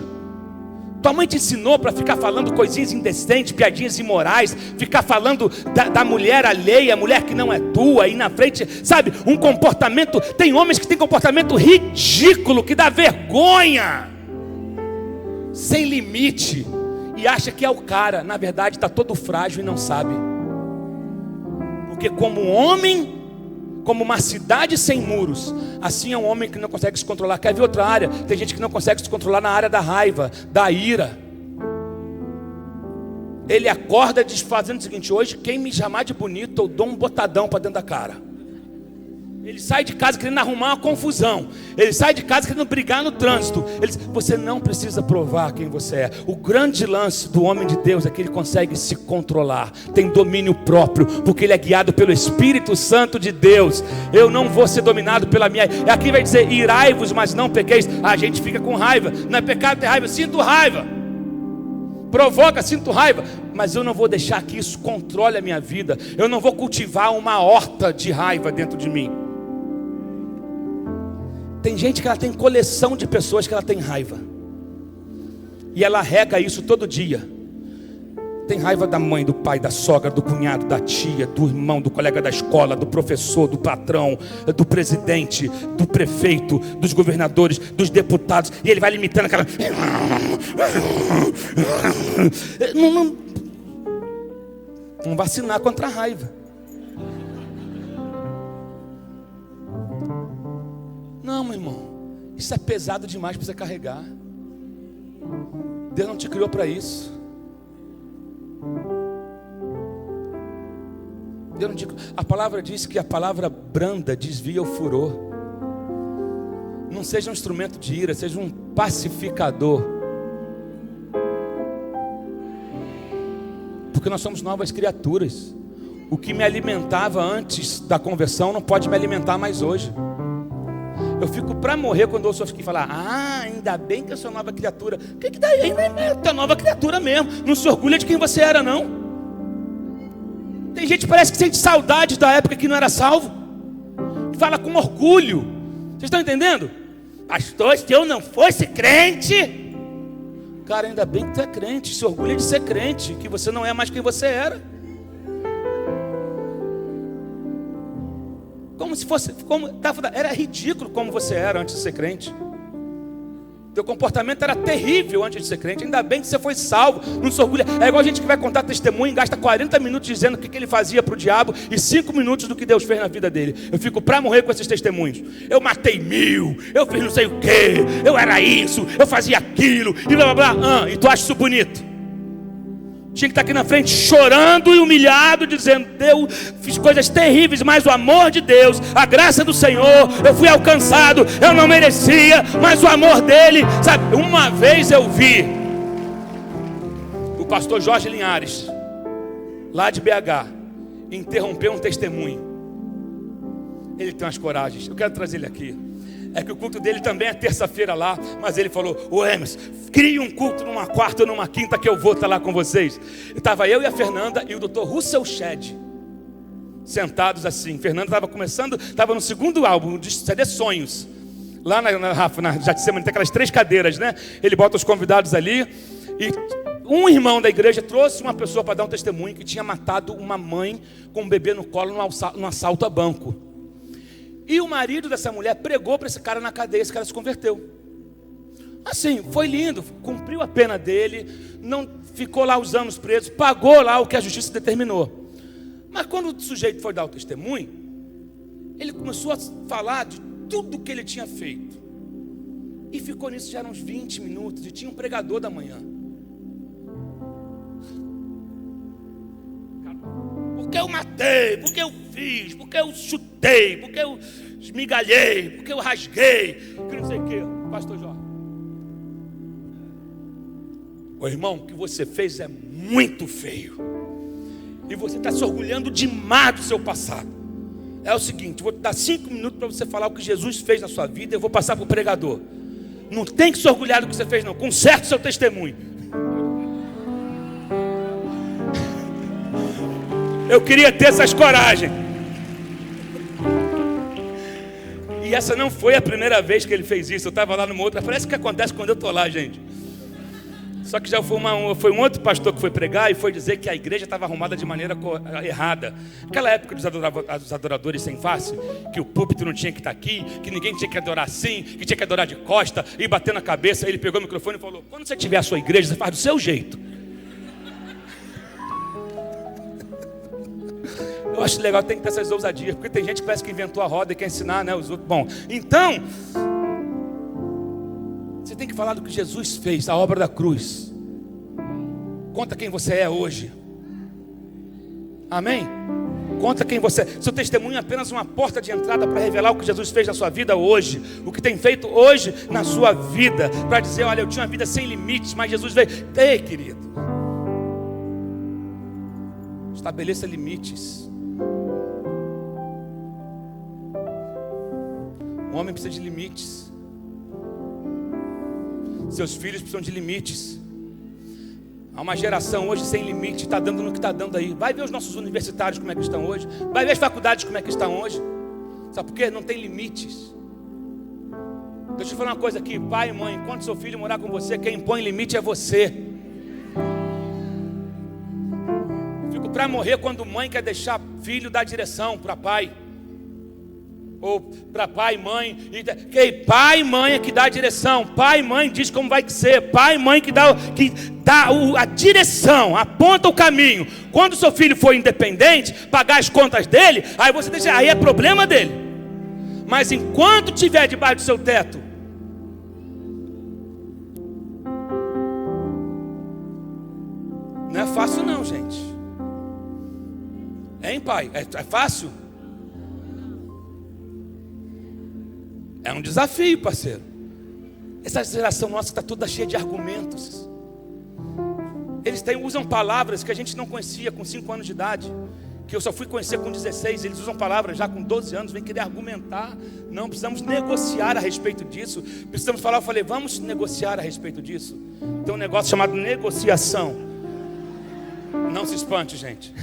Tua mãe te ensinou para ficar falando coisinhas indecentes, piadinhas imorais, ficar falando da mulher alheia, mulher que não é tua, aí na frente, sabe, um comportamento, tem homens que têm comportamento ridículo, que dá vergonha, sem limite, e acha que é o cara, na verdade está todo frágil e não sabe, porque como homem, como uma cidade sem muros, assim é um homem que não consegue se controlar. Quer ver outra área? Tem gente que não consegue se controlar na área da raiva, da ira. Ele acorda fazendo o seguinte: hoje quem me chamar de bonito, eu dou um botadão para dentro da cara. Ele sai de casa querendo arrumar uma confusão. Ele sai de casa querendo brigar no trânsito. Ele diz, você não precisa provar quem você é. O grande lance do homem de Deus é que ele consegue se controlar, tem domínio próprio, porque ele é guiado pelo Espírito Santo de Deus. Eu não vou ser dominado pela minha. Aqui vai dizer, irai-vos, mas não pequeis. A gente fica com raiva. Não é pecado ter raiva, eu sinto raiva. Provoca, sinto raiva. Mas eu não vou deixar que isso controle a minha vida. Eu não vou cultivar uma horta de raiva dentro de mim. Tem gente que ela tem coleção de pessoas que ela tem raiva, e ela rega isso todo dia. Tem raiva da mãe, do pai, da sogra, do cunhado, da tia, do irmão, do colega da escola, do professor, do patrão, do presidente, do prefeito, dos governadores, dos deputados. E ele vai limitando aquela... Não vacinar contra a raiva. Não, meu irmão, isso é pesado demais para você carregar. Deus não te criou para isso. Deus não te... A palavra diz que a palavra branda desvia o furor. Não seja um instrumento de ira, seja um pacificador. Porque nós somos novas criaturas. O que me alimentava antes da conversão não pode me alimentar mais hoje. Eu fico para morrer quando eu ouço alguém falar, ainda bem que eu sou nova criatura. O que daí? Ainda é nova criatura mesmo. Não se orgulha de quem você era, não. Tem gente que parece que sente saudade da época que não era salvo. Fala com orgulho. Vocês estão entendendo? Pastor, se eu não fosse crente... Cara, ainda bem que tu é crente. Se orgulha de ser crente, que você não é mais quem você era. Como se fosse, era ridículo como você era antes de ser crente. Teu comportamento era terrível antes de ser crente. Ainda bem que você foi salvo, não se orgulha. É igual a gente que vai contar testemunho e gasta 40 minutos dizendo o que ele fazia para o diabo e 5 minutos do que Deus fez na vida dele. Eu fico para morrer com esses testemunhos. Eu matei 1000, eu fiz não sei o quê, eu era isso, eu fazia aquilo, e blá blá blá. E tu acha isso bonito? Tinha que estar aqui na frente chorando e humilhado, dizendo: Deus, fiz coisas terríveis, mas o amor de Deus, a graça do Senhor, eu fui alcançado, eu não merecia, mas o amor dele, sabe? Uma vez eu vi o pastor Jorge Linhares, lá de BH, interromper um testemunho. Ele tem umas coragens, eu quero trazer ele aqui. É que o culto dele também é terça-feira lá, mas ele falou: ô Emerson, crie um culto numa quarta ou numa quinta que eu vou estar lá com vocês. Estava eu e a Fernanda e o Dr. Russell Shedd sentados assim. Fernanda estava começando, estava no segundo álbum de CD Sonhos. Lá na Getsemane tem aquelas 3 cadeiras, né? Ele bota os convidados ali. E um irmão da igreja trouxe uma pessoa para dar um testemunho que tinha matado uma mãe com um bebê no colo num assalto a banco. E o marido dessa mulher pregou para esse cara na cadeia, esse cara se converteu. Assim, foi lindo, cumpriu a pena dele, não ficou lá os anos preso, pagou lá o que a justiça determinou. Mas quando o sujeito foi dar o testemunho, ele começou a falar de tudo que ele tinha feito. E ficou nisso já uns 20 minutos, e tinha um pregador da manhã. Porque eu matei, porque eu fiz, porque eu chutei, porque eu esmigalhei, porque eu rasguei, que não sei o que, pastor Jorge. Ô irmão, o que você fez é muito feio. E você está se orgulhando demais do seu passado. É o seguinte, vou te dar 5 minutos para você falar o que Jesus fez na sua vida. Eu vou passar para o pregador. Não tem que se orgulhar do que você fez não, conserte o seu testemunho. Eu queria ter essas coragens. E essa não foi a primeira vez que ele fez isso. Eu estava lá numa outra. Parece que acontece quando eu estou lá, gente. Só que já foi um outro pastor que foi pregar e foi dizer que a igreja estava arrumada de maneira errada. Aquela época dos adoradores sem face, que o púlpito não tinha que estar aqui, que ninguém tinha que adorar assim, que tinha que adorar de costa e bater na cabeça. Ele pegou o microfone e falou: quando você tiver a sua igreja, você faz do seu jeito. Eu acho legal, tem que ter essas ousadias, porque tem gente que parece que inventou a roda e quer ensinar, né, os outros. Bom, então você tem que falar do que Jesus fez, a obra da cruz. Conta quem você é hoje. Amém? Conta quem você é. Seu testemunho é apenas uma porta de entrada para revelar o que Jesus fez na sua vida hoje, o que tem feito hoje na sua vida, para dizer: olha, eu tinha uma vida sem limites, mas Jesus veio. Ei, querido, estabeleça limites. O homem precisa de limites. Seus filhos precisam de limites. Há uma geração hoje sem limite, está dando no que está dando aí. Vai ver os nossos universitários como é que estão hoje. Vai ver as faculdades como é que estão hoje. Sabe por quê? Não tem limites. Deixa eu te falar uma coisa aqui, pai e mãe, enquanto seu filho morar com você, quem impõe limite é você. Fico para morrer quando mãe quer deixar filho dar direção para pai. Ou para pai e mãe. Pai e mãe é que dá a direção. Pai e mãe diz como vai ser. Pai e mãe que dá a direção, aponta o caminho. Quando o seu filho for independente, pagar as contas dele, aí você deixa, aí é problema dele. Mas enquanto estiver debaixo do seu teto, não é fácil não, gente. Hein, pai? É fácil? É um desafio, parceiro. Essa geração nossa está toda cheia de argumentos. Eles usam palavras que a gente não conhecia com 5 anos de idade, que eu só fui conhecer com 16. Eles usam palavras já com 12 anos, vem querer argumentar. Não, precisamos negociar a respeito disso. Precisamos falar, eu falei, vamos negociar a respeito disso. Tem um negócio chamado negociação. Não se espante, gente.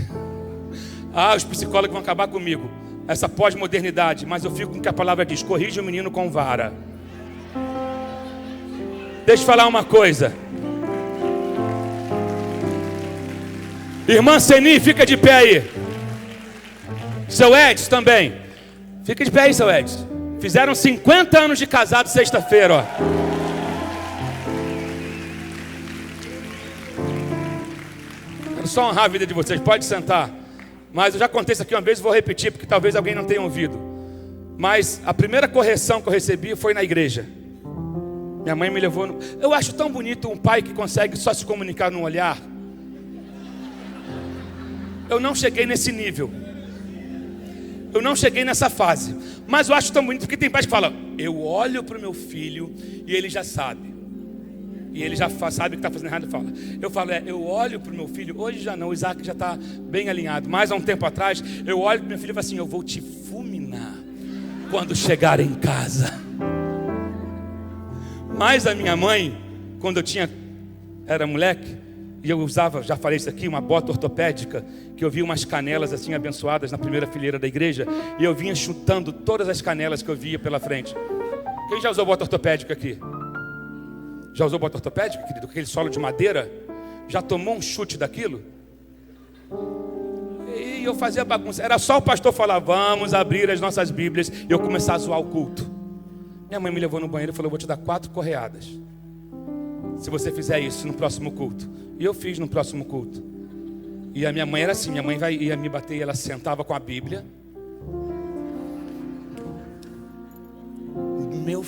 Os psicólogos vão acabar comigo. Essa pós-modernidade, mas eu fico com o que a palavra diz: corrige o menino com vara. Deixa eu falar uma coisa. Irmã Seni, fica de pé aí. Seu Edson também. Fica de pé aí, seu Edson. Fizeram 50 anos de casado sexta-feira, ó. Quero só honrar a vida de vocês. Pode sentar. Mas eu já contei isso aqui uma vez e vou repetir, porque talvez alguém não tenha ouvido. Mas a primeira correção que eu recebi foi na igreja. Minha mãe me levou no... Eu acho tão bonito um pai que consegue só se comunicar num olhar. Eu não cheguei nesse nível. Eu não cheguei nessa fase. Mas eu acho tão bonito, porque tem pais que falam: eu olho para o meu filho e ele já sabe. E ele já sabe que está fazendo errado e fala. Eu falo, eu olho para o meu filho. Hoje já não, o Isaac já está bem alinhado. Mas há um tempo atrás, eu olho para o meu filho e falo assim: eu vou te fulminar quando chegar em casa. Mas a minha mãe, quando eu era moleque, e eu usava, já falei isso aqui, uma bota ortopédica, que eu via umas canelas assim abençoadas na primeira fileira da igreja, e eu vinha chutando todas as canelas que eu via pela frente. Quem já usou bota ortopédica aqui? Já usou bota ortopédica, querido? Aquele solo de madeira? Já tomou um chute daquilo? E eu fazia bagunça. Era só o pastor falar: vamos abrir as nossas Bíblias, e eu começar a zoar o culto. Minha mãe me levou no banheiro e falou: eu vou te dar 4 correadas se você fizer isso no próximo culto. E eu fiz no próximo culto. E a minha mãe era assim: minha mãe ia me bater e ela sentava com a Bíblia. Meu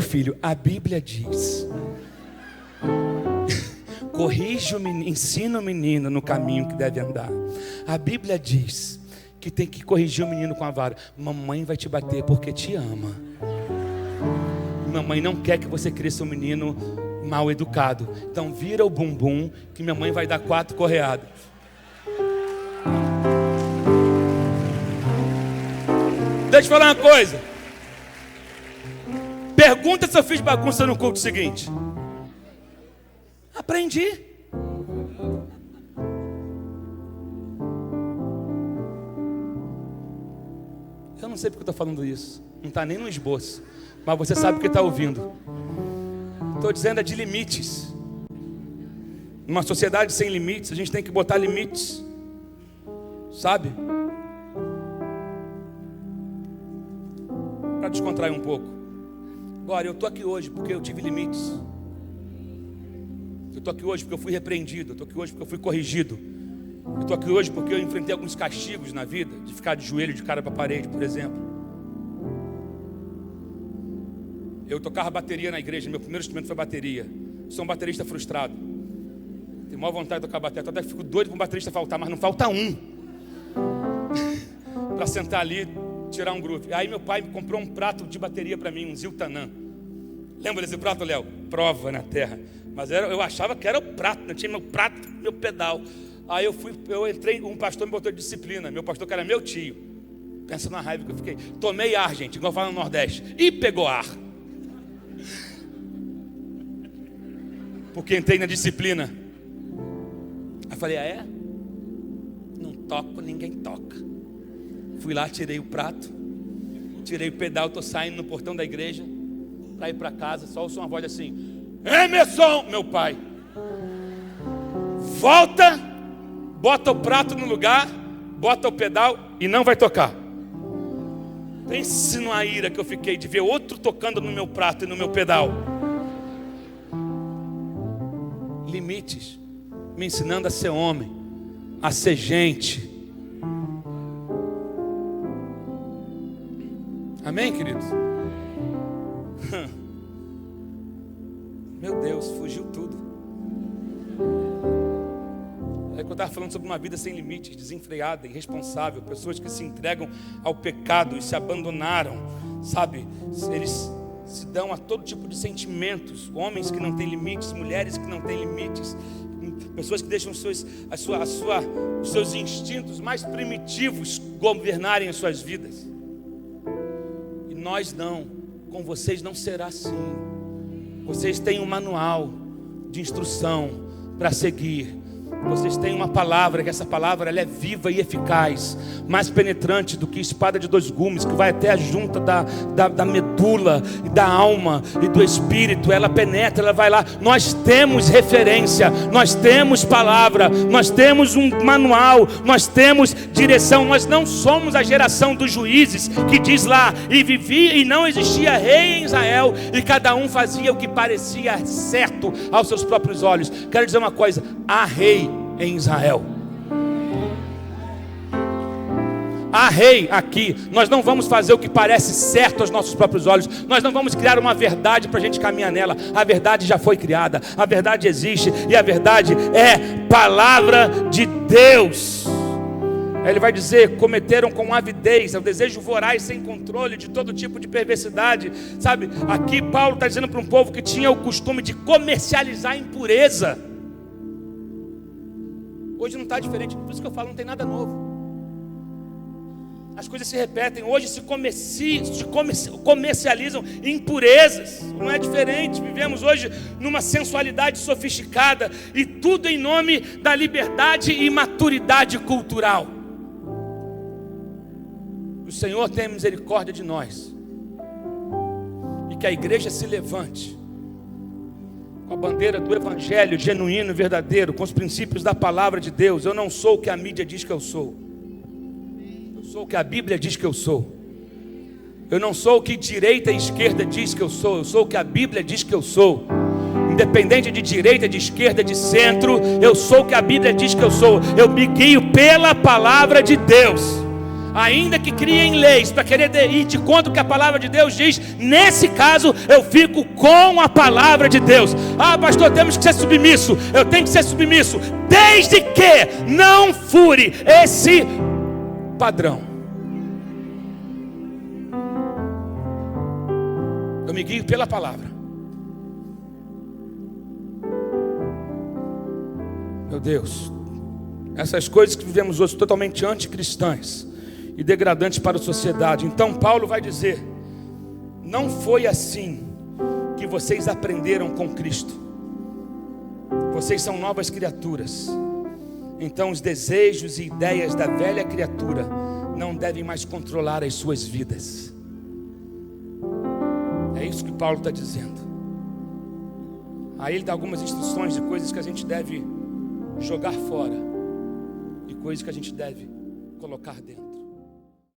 filho, a Bíblia diz: corrija o menino, ensina o menino no caminho que deve andar. A Bíblia diz que tem que corrigir o menino com a vara. Mamãe vai te bater porque te ama. Mamãe não quer que você cresça um menino mal educado. Então vira o bumbum que minha mãe vai dar 4 correadas. Deixa eu te falar uma coisa. Pergunta se eu fiz bagunça no culto seguinte. Aprendi. Eu não sei porque eu estou falando isso. Não está nem no esboço. Mas você sabe o que está ouvindo. Estou dizendo de limites. Numa sociedade sem limites, a gente tem que botar limites. Sabe? Para descontrair um pouco. Agora, eu estou aqui hoje porque eu tive limites. Eu estou aqui hoje porque eu fui repreendido. Eu estou aqui hoje porque eu fui corrigido. Eu estou aqui hoje porque eu enfrentei alguns castigos na vida. De ficar de joelho, de cara para a parede, por exemplo. Eu tocava bateria na igreja. Meu primeiro instrumento foi bateria. Sou um baterista frustrado. Tenho maior vontade de tocar bateria. Até fico doido para um baterista faltar, mas não falta um. Para sentar ali, tirar um groove. Aí meu pai me comprou um prato de bateria para mim, um Ziltanã. Lembra desse prato, Léo? Prova na terra. Mas eu achava que era o prato, não tinha meu prato, meu pedal. Aí eu entrei, um pastor me botou de disciplina. Meu pastor, que era meu tio. Pensa na raiva que eu fiquei. Tomei ar, gente, igual fala no Nordeste. E pegou ar. Porque entrei na disciplina. Aí falei: é? Não toco, ninguém toca. Fui lá, tirei o prato, tirei o pedal, estou saindo no portão da igreja para ir para casa. Só ouço uma voz assim: Emerson, meu pai, volta, bota o prato no lugar, bota o pedal e não vai tocar. Pense numa ira que eu fiquei de ver outro tocando no meu prato e no meu pedal. Limites, me ensinando a ser homem, a ser gente. Amém, queridos? Meu Deus, fugiu tudo. É que eu estava falando sobre uma vida sem limites, desenfreada, irresponsável. Pessoas que se entregam ao pecado e se abandonaram, sabe? Eles se dão a todo tipo de sentimentos. Homens que não têm limites, mulheres que não têm limites. Pessoas que deixam os seus instintos mais primitivos governarem as suas vidas. E nós não. Com vocês não será assim. Vocês têm um manual de instrução para seguir. Vocês têm uma palavra, que essa palavra ela é viva e eficaz, mais penetrante do que espada de 2 gumes, que vai até a junta da medula e da alma e do espírito. Ela penetra, ela vai lá. Nós temos referência, nós temos palavra, nós temos um manual, nós temos direção. Nós não somos a geração dos juízes que diz lá: e vivia e não existia rei em Israel, e cada um fazia o que parecia certo aos seus próprios olhos. Quero dizer uma coisa: há rei em Israel. Há rei aqui. Nós não vamos fazer o que parece certo aos nossos próprios olhos. Nós não vamos criar uma verdade para a gente caminhar nela. A verdade já foi criada, a verdade existe, e a verdade é palavra de Deus. Ele vai dizer: cometeram com avidez, é o desejo voraz sem controle de todo tipo de perversidade. Sabe, aqui Paulo está dizendo para um povo que tinha o costume de comercializar a impureza. Hoje não está diferente, por isso que eu falo, não tem nada novo. As coisas se repetem. Hoje se comercializam impurezas. Não é diferente. Vivemos hoje numa sensualidade sofisticada, e tudo em nome da liberdade e maturidade cultural. O Senhor tenha misericórdia de nós, e que a igreja se levante com a bandeira do evangelho genuíno e verdadeiro, com os princípios da palavra de Deus. Eu não sou o que a mídia diz que eu sou. Eu sou o que a Bíblia diz que eu sou. Eu não sou o que direita e esquerda diz que eu sou. Eu sou o que a Bíblia diz que eu sou. Independente de direita, de esquerda, de centro, eu sou o que a Bíblia diz que eu sou. Eu me guio pela palavra de Deus. Ainda que criem leis para querer ir de contra o que a palavra de Deus diz, nesse caso eu fico com a palavra de Deus. Ah, pastor, temos que ser submisso. Eu tenho que ser submisso, desde que não fure esse padrão. Eu me guio pela palavra. Meu Deus, essas coisas que vivemos hoje totalmente anticristãs e degradantes para a sociedade. Então Paulo vai dizer: não foi assim que vocês aprenderam com Cristo. Vocês são novas criaturas. Então os desejos e ideias da velha criatura não devem mais controlar as suas vidas. É isso que Paulo está dizendo. Aí ele dá algumas instruções de coisas que a gente deve jogar fora e coisas que a gente deve colocar dentro.